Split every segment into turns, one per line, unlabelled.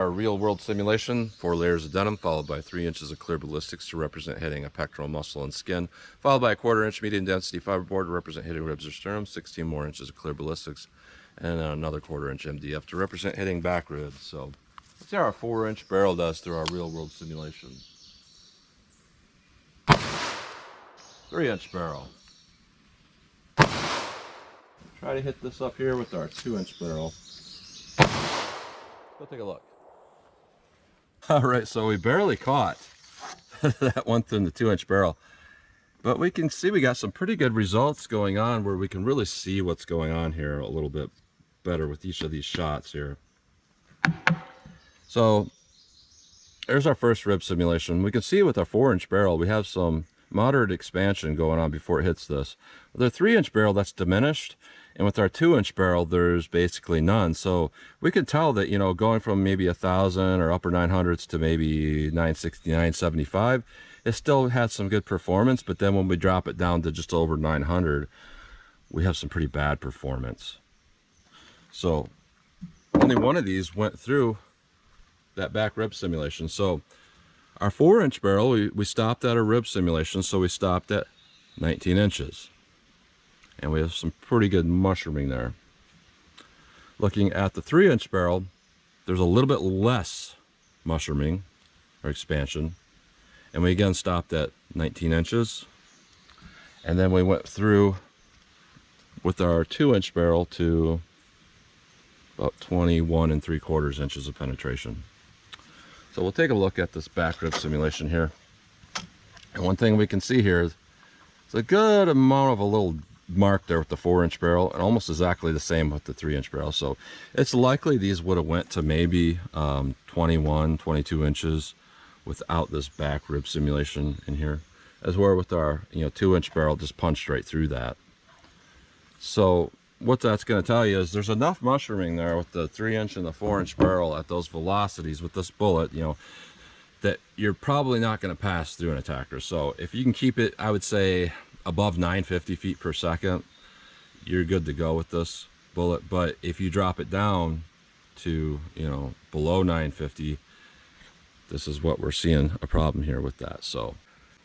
Our real world simulation, 4 layers of denim followed by 3 inches of clear ballistics to represent hitting a pectoral muscle and skin, followed by a 1/4 inch medium density fiberboard to represent hitting ribs or sternum, 16 more inches of clear ballistics, and another 1/4 inch MDF to represent hitting back ribs. So let's see how our 4-inch barrel does through our real world simulation. 3-inch barrel. Try to hit this up here with our 2-inch barrel. Go take a look. All right, so we barely caught that one through the 2-inch barrel, but we can see we got some pretty good results going on where we can really see what's going on here a little bit better with each of these shots here. So there's our first rib simulation. We can see with our 4-inch barrel we have some moderate expansion going on before it hits this. With our 3-inch barrel, that's diminished, and with our 2-inch barrel there's basically none. So we can tell that, you know, going from maybe 1,000 or upper 900s to maybe 960, 975, it still had some good performance, but then when we drop it down to just over 900, we have some pretty bad performance. So only one of these went through that back rib simulation. So our 4-inch barrel, we stopped at a rib simulation, so we stopped at 19 inches. And we have some pretty good mushrooming there. Looking at the 3-inch barrel, there's a little bit less mushrooming or expansion. And we again stopped at 19 inches. And then we went through with our 2-inch barrel to about 21 3/4 inches of penetration. So we'll take a look at this back rib simulation here. And one thing we can see here is a good amount of a little mark there with the 4-inch barrel, and almost exactly the same with the 3-inch barrel. So it's likely these would have went to maybe 21, 22 inches without this back rib simulation in here, as well with our 2-inch barrel just punched right through that. So what that's going to tell you is there's enough mushrooming there with the 3-inch and the 4-inch barrel at those velocities with this bullet, that you're probably not going to pass through an attacker. So if you can keep it, I would say, above 950 feet per second, you're good to go with this bullet. But if you drop it down to below 950, this is what we're seeing a problem here with that. So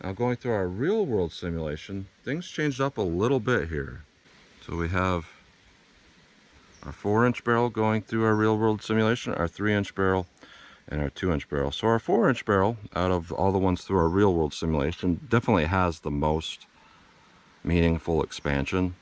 now going through our real world simulation, things changed up a little bit here. So we have our 4-inch barrel going through our real world simulation, our 3-inch barrel, and our 2-inch barrel. So our 4-inch barrel, out of all the ones through our real world simulation, definitely has the most meaningful expansion.